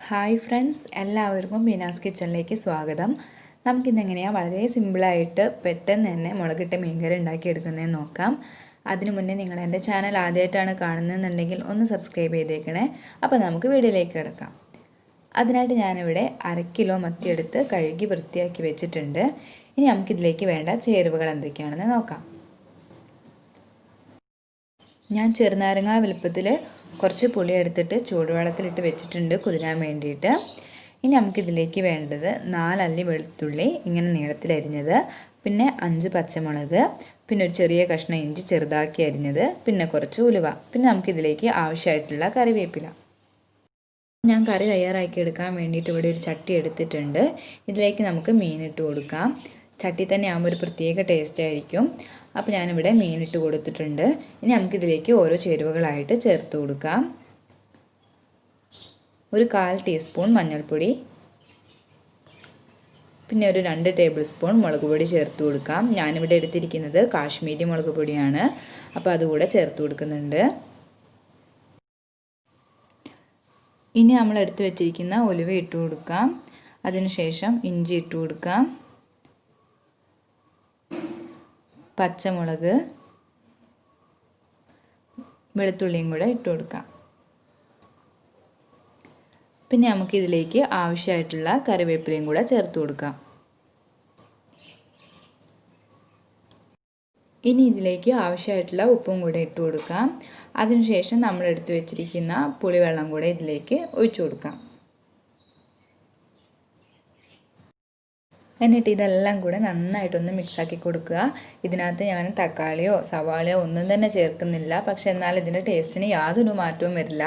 Hi friends, എല്ലാവർക്കും ബീനാസ് കിച്ചണിലേക്ക് സ്വാഗതം. നമുക്കിന്ന് എങ്ങനെയാണ് വളരെ സിമ്പിളായിട്ട് പെട്ടെന്ന് തന്നെ മുളകിട്ട മീൻകറി ഉണ്ടാക്കിയെടുക്കുന്നതെന്ന് നോക്കാം. അതിനു മുന്നേ നിങ്ങൾ എൻ്റെ ചാനൽ ആദ്യമായിട്ടാണ് കാണുന്നതെന്നുണ്ടെങ്കിൽ ഒന്ന് സബ്സ്ക്രൈബ് ചെയ്തേക്കണേ. അപ്പോൾ നമുക്ക് വീഡിയോയിലേക്ക് കിടക്കാം. അതിനായിട്ട് ഞാനിവിടെ 1/2 കിലോ മത്തി എടുത്ത് കഴുകി വൃത്തിയാക്കി വെച്ചിട്ടുണ്ട്. ഇനി നമുക്കിതിലേക്ക് വേണ്ട ചേരുവകൾ എന്തൊക്കെയാണെന്ന് നോക്കാം. ഞാൻ ചെറുനാരങ്ങ വലുപ്പത്തിൽ കുറച്ച് പുളി എടുത്തിട്ട് ചൂടുവെള്ളത്തിലിട്ട് വെച്ചിട്ടുണ്ട് കുതിരാൻ വേണ്ടിയിട്ട്. ഇനി നമുക്കിതിലേക്ക് വേണ്ടത് 4 അല്ലി വെളുത്തുള്ളി ഇങ്ങനെ നീളത്തിലരിഞ്ഞത്, പിന്നെ 5 പച്ചമുളക്, പിന്നെ ഒരു ചെറിയ കഷ്ണം ഇഞ്ചി ചെറുതാക്കി അരിഞ്ഞത്, പിന്നെ കുറച്ച് ഉലുവ, പിന്നെ നമുക്കിതിലേക്ക് ആവശ്യമായിട്ടുള്ള കറിവേപ്പില. ഞാൻ കറി തയ്യാറാക്കി എടുക്കാൻ വേണ്ടിയിട്ട് ഇവിടെ ഒരു ചട്ടി എടുത്തിട്ടുണ്ട്. ഇതിലേക്ക് നമുക്ക് മീനിട്ട് കൊടുക്കാം. ചട്ടി തന്നെ ആകുമ്പോൾ ഒരു പ്രത്യേക ടേസ്റ്റ് ആയിരിക്കും. അപ്പോൾ ഞാനിവിടെ മീനിട്ട് കൊടുത്തിട്ടുണ്ട്. ഇനി നമുക്കിതിലേക്ക് ഓരോ ചേരുവകളായിട്ട് ചേർത്ത് കൊടുക്കാം. ഒരു 1/4 ടീസ്പൂൺ മഞ്ഞൾപ്പൊടി, പിന്നെ ഒരു 2 ടേബിൾ സ്പൂൺ മുളക് പൊടി ചേർത്ത് കൊടുക്കാം. ഞാനിവിടെ എടുത്തിരിക്കുന്നത് കാശ്മീരി മുളക് പൊടിയാണ്, അപ്പോൾ അതുകൂടെ ചേർത്ത് കൊടുക്കുന്നുണ്ട്. ഇനി നമ്മൾ എടുത്തു വെച്ചിരിക്കുന്ന ഉലുവ ഇട്ട് കൊടുക്കാം. അതിനുശേഷം ഇഞ്ചി ഇട്ട് കൊടുക്കാം, പച്ചമുളക്, വെളുത്തുള്ളിയും കൂടെ ഇട്ട് കൊടുക്കാം. പിന്നെ നമുക്കിതിലേക്ക് ആവശ്യമായിട്ടുള്ള കറിവേപ്പിലയും കൂടെ ചേർത്ത് കൊടുക്കാം. ഇനി ഇതിലേക്ക് ആവശ്യമായിട്ടുള്ള ഉപ്പും കൂടെ ഇട്ട് കൊടുക്കാം. അതിനുശേഷം നമ്മൾ എടുത്തു വെച്ചിരിക്കുന്ന പുളിവെള്ളം കൂടെ ഇതിലേക്ക് ഒഴിച്ചു കൊടുക്കാം. എന്നിട്ട് ഇതെല്ലാം കൂടെ നന്നായിട്ടൊന്ന് മിക്സാക്കി കൊടുക്കുക. ഇതിനകത്ത് ഞാൻ തക്കാളിയോ സവാളയോ ഒന്നും തന്നെ ചേർക്കുന്നില്ല, പക്ഷെ എന്നാൽ ഇതിൻ്റെ ടേസ്റ്റിന് യാതൊരു മാറ്റവും വരില്ല.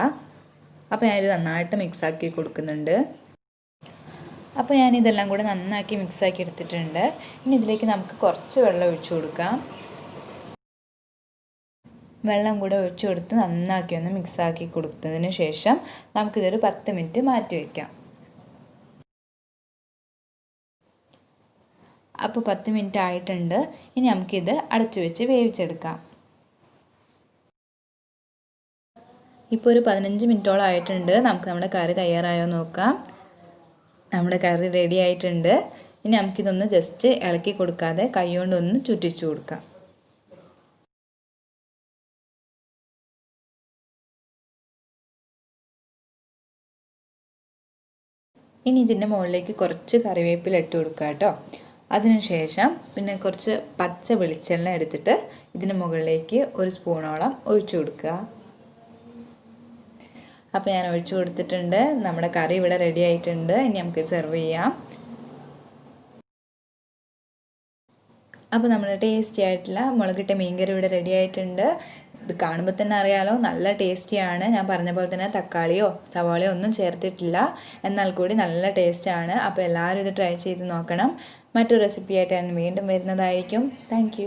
അപ്പോൾ ഞാനിത് നന്നായിട്ട് മിക്സാക്കി കൊടുക്കുന്നുണ്ട്. അപ്പോൾ ഞാനിതെല്ലാം കൂടെ നന്നാക്കി മിക്സാക്കി എടുത്തിട്ടുണ്ട്. ഇനി ഇതിലേക്ക് നമുക്ക് കുറച്ച് വെള്ളം ഒഴിച്ചു കൊടുക്കാം. വെള്ളം കൂടെ ഒഴിച്ചു കൊടുത്ത് നന്നാക്കി ഒന്ന് മിക്സാക്കി കൊടുത്തതിന് ശേഷം നമുക്കിതൊരു 10 മിനിറ്റ് മാറ്റി വയ്ക്കാം. അപ്പോൾ 10 മിനിറ്റ് ആയിട്ടുണ്ട്. ഇനി നമുക്കിത് അടച്ചു വെച്ച് വേവിച്ചെടുക്കാം. ഇപ്പോൾ ഒരു 15 മിനിറ്റോളം ആയിട്ടുണ്ട്. നമുക്ക് നമ്മുടെ കറി തയ്യാറായോ നോക്കാം. നമ്മുടെ കറി റെഡി ആയിട്ടുണ്ട്. ഇനി നമുക്കിതൊന്ന് ജസ്റ്റ് ഇളക്കി കൊടുക്കാതെ കൈ കൊണ്ടൊന്ന് ചുറ്റിച്ചു കൊടുക്കാം. ഇനി ഇതിൻ്റെ മുകളിലേക്ക് കുറച്ച് കറിവേപ്പില ഇട്ട് കൊടുക്കുക കേട്ടോ. അതിനുശേഷം പിന്നെ കുറച്ച് പച്ച വെളിച്ചെണ്ണ എടുത്തിട്ട് ഇതിന് മുകളിലേക്ക് ഒരു സ്പൂണോളം ഒഴിച്ചു കൊടുക്കുക. അപ്പോൾ ഞാൻ ഒഴിച്ചു കൊടുത്തിട്ടുണ്ട്. നമ്മുടെ കറി ഇവിടെ റെഡി ആയിട്ടുണ്ട്. ഇനി നമുക്ക് സെർവ് ചെയ്യാം. അപ്പോൾ നമ്മുടെ ടേസ്റ്റി ആയിട്ടുള്ള മുളകിട്ട മീൻകറി ഇവിടെ റെഡി ആയിട്ടുണ്ട്. ഇത് കാണുമ്പോൾ തന്നെ അറിയാലോ, നല്ല ടേസ്റ്റിയാണ്. ഞാൻ പറഞ്ഞ പോലെ തന്നെ തക്കാളിയോ സവാളയോ ഒന്നും ചേർത്തിട്ടില്ല, എന്നാൽ കൂടി നല്ല ടേസ്റ്റാണ്. അപ്പോൾ എല്ലാവരും ഇത് ട്രൈ ചെയ്ത് നോക്കണം. മറ്റൊരു റെസിപ്പിയായിട്ട് ഞാൻ വീണ്ടും വരുന്നതായിരിക്കും. താങ്ക്